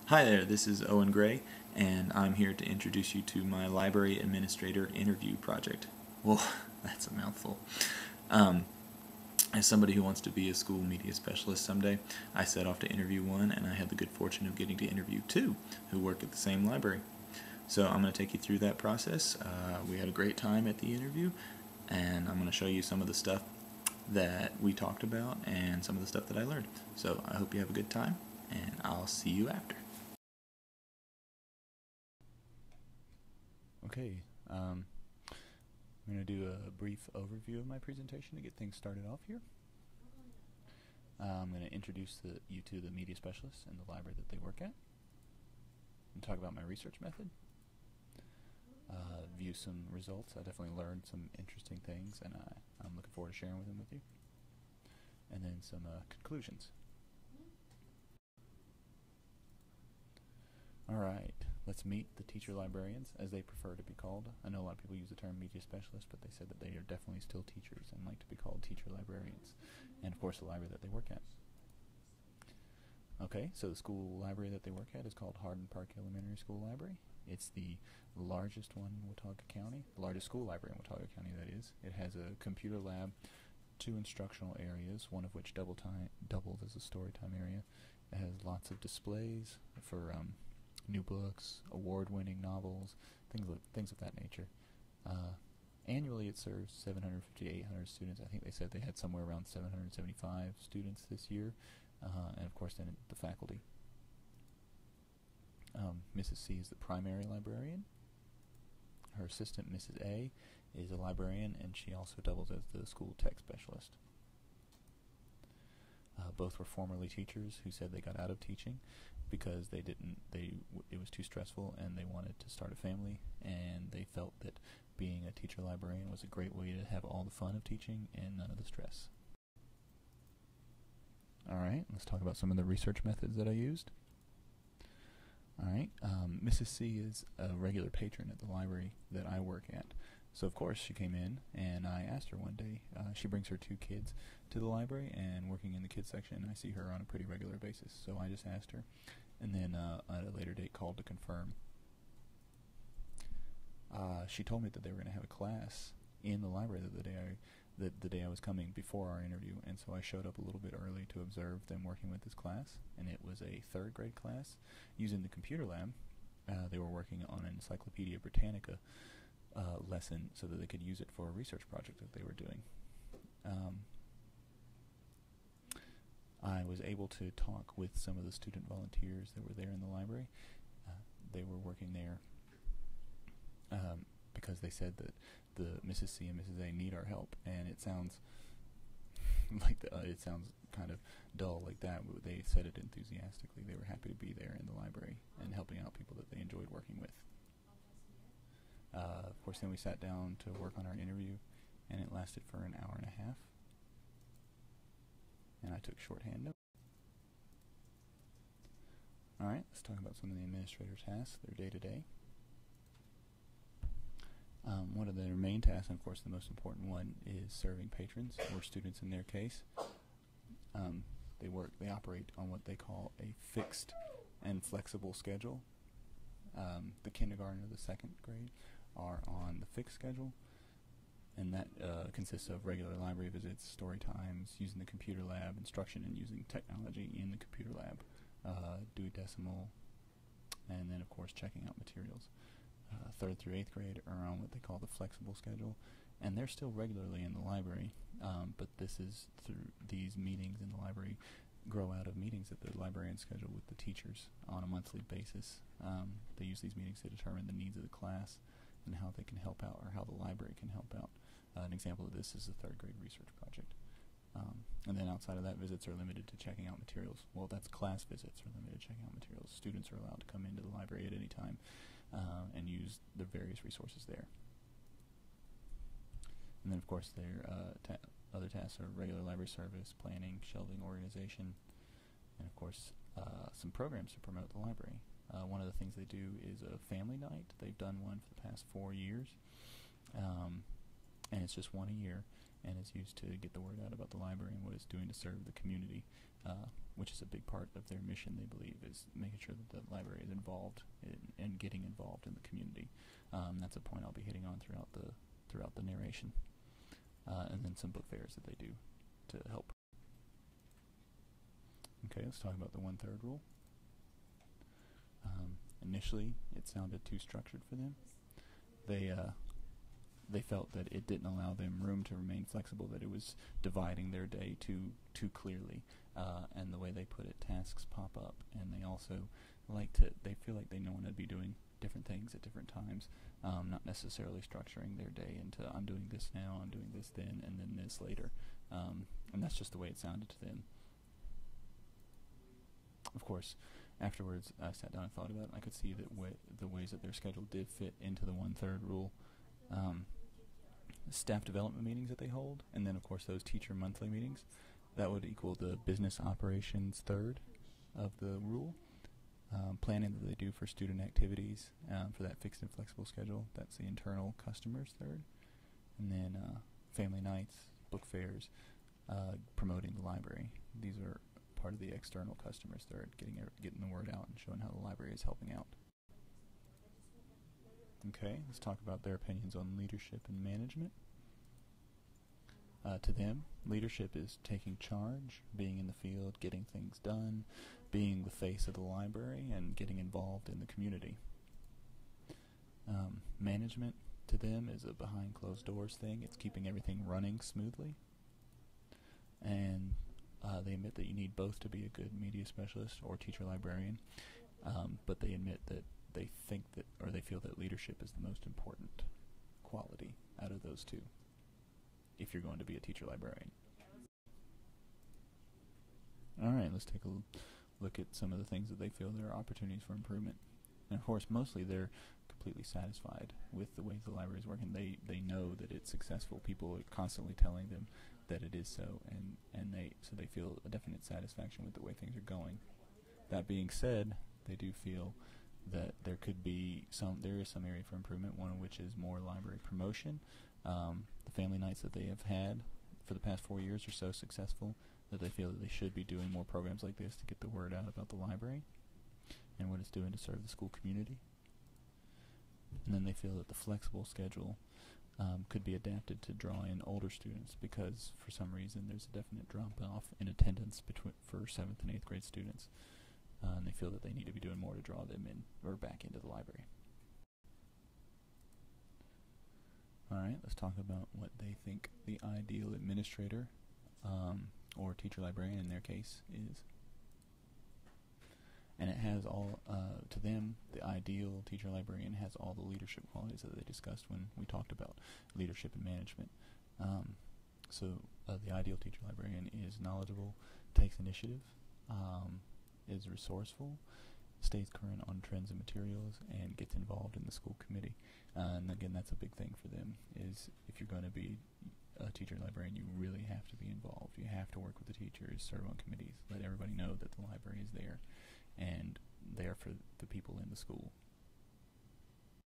Hi there, this is Owen Gray, and I'm here to introduce you to my Library Administrator Interview Project. Well, that's a mouthful. As somebody who wants to be a school media specialist someday, I set off to interview one, and I had the good fortune of getting to interview two who work at the same library. So I'm going to take you through that process. We had a great time at the interview, and I'm going to show you some of the stuff that we talked about and some of the stuff that I learned. So I hope you have a good time, and I'll see you after. Okay, I'm going to do a brief overview of my presentation to get things started off here. I'm going to introduce you to the media specialists and the library that they work at, and talk about my research method, view some results. I definitely learned some interesting things, and I'm looking forward to sharing them with you, and then some conclusions. Alright, let's meet the teacher librarians, as they prefer to be called. I know a lot of people use the term media specialist, but they said that they are definitely still teachers and like to be called teacher librarians, and of course the library that they work at. Okay, so the school library that they work at is called Hardin Park Elementary School Library. It's the largest one in Watauga County, the largest school library in Watauga County, that is. It has a computer lab, 2 instructional areas, one of which doubles as a story time area. It has lots of displays for new books, award-winning novels, things of that nature. Annually, it serves 750 to 800 students. I think they said they had somewhere around 775 students this year, and of course then the faculty. Mrs. C is the primary librarian. Her assistant, Mrs. A, is a librarian, and she also doubles as the school tech specialist. Both were formerly teachers who said they got out of teaching because it was too stressful and they wanted to start a family, and they felt that being a teacher librarian was a great way to have all the fun of teaching and none of the stress. Alright, let's talk about some of the research methods that I used. Alright, Mrs. C is a regular patron at the library that I work at. So of course she came in, and I asked her one day. She brings her 2 kids to the library, and working in the kids section, I see her on a pretty regular basis. So I just asked her, and then at a later date called to confirm. She told me that they were going to have a class in the library the day I was coming before our interview, and so I showed up a little bit early to observe them working with this class, and it was a 3rd grade class using the computer lab. They were working on an Encyclopedia Britannica lesson so that they could use it for a research project that they were doing. I was able to talk with some of the student volunteers that were there in the library. They were working there because they said that the Mrs. C and Mrs. A need our help, and it sounds like it sounds kind of dull like that, but they said it enthusiastically. They were happy to be there in the library and helping out people that they enjoyed working with. Of course, then we sat down to work on our interview, and it lasted for an hour and a half, and I took shorthand notes. Alright, let's talk about some of the administrator tasks, their day-to-day. One of their main tasks, and of course the most important one, is serving patrons, or students in their case. They operate on what they call a fixed and flexible schedule. The kindergarten or the 2nd grade are on the fixed schedule, and that consists of regular library visits, story times, using the computer lab, instruction and using technology in the computer lab, duodecimal, and then of course checking out materials. 3rd through 8th grade are on what they call the flexible schedule, and they're still regularly in the library, but this is through these meetings in the library grow out of meetings that the librarians schedule with the teachers on a monthly basis. They use these meetings to determine the needs of the class and how they can help out, or how the library can help out. An example of this is the 3rd grade research project. And then outside of that, visits are limited to checking out materials. Well, that's class visits are limited to checking out materials. Students are allowed to come into the library at any time and use the various resources there. And then of course their other tasks are regular library service, planning, shelving, organization, and of course some programs to promote the library. One of the things they do is a family night. They've done one for the past 4 years, and it's just one a year, and is used to get the word out about the library and what it's doing to serve the community, which is a big part of their mission, they believe, is making sure that the library is involved and getting involved in the community. That's a point I'll be hitting on throughout the narration. And then some book fairs that they do to help. Okay, let's talk about the 1/3 rule. Initially, it sounded too structured for them. They felt that it didn't allow them room to remain flexible, that it was dividing their day too clearly. And the way they put it, tasks pop up, and they also they feel like they want to be doing different things at different times, not necessarily structuring their day into I'm doing this now, I'm doing this then, and then this later. And that's just the way it sounded to them. Of course, afterwards I sat down and thought about it, and I could see that the ways that their schedule did fit into the 1/3 rule. Staff development meetings that they hold, and then of course those teacher monthly meetings, that would equal the business operations 3rd of the rule. Planning that they do for student activities for that fixed and flexible schedule, that's the internal customers 3rd. And then family nights, book fairs, promoting the library. These are part of the external customers 3rd, getting the word out and showing how the library is helping out. Okay, let's talk about their opinions on leadership and management. To them, leadership is taking charge, being in the field, getting things done, being the face of the library, and getting involved in the community. Management, to them, is a behind closed doors thing. It's keeping everything running smoothly. And they admit that you need both to be a good media specialist or teacher librarian, but they admit that they feel that leadership is the most important quality out of those two if you're going to be a teacher librarian. Alright, let's take a look at some of the things that they feel there are opportunities for improvement. And of course, mostly they're completely satisfied with the way the library is working. They know that it's successful. People are constantly telling them that it is so, and they feel a definite satisfaction with the way things are going. That being said, they do feel that there is some area for improvement, one of which is more library promotion. The family nights that they have had for the past 4 years are so successful that they feel that they should be doing more programs like this to get the word out about the library and what it's doing to serve the school community. And then they feel that the flexible schedule could be adapted to draw in older students, because for some reason there's a definite drop-off in attendance for 7th and 8th grade students. And they feel that they need to be doing more to draw them in or back into the library. Alright, let's talk about what they think the ideal administrator, or teacher librarian in their case, is. And it has all, to them, the ideal teacher librarian has all the leadership qualities that they discussed when we talked about leadership and management. So the ideal teacher librarian is knowledgeable, takes initiative, is resourceful, stays current on trends and materials, and gets involved in the school committee. And again, that's a big thing for them, is if you're going to be a teacher librarian, you really have to be involved. You have to work with the teachers, serve on committees, let everybody know that the library is there and there for the people in the school.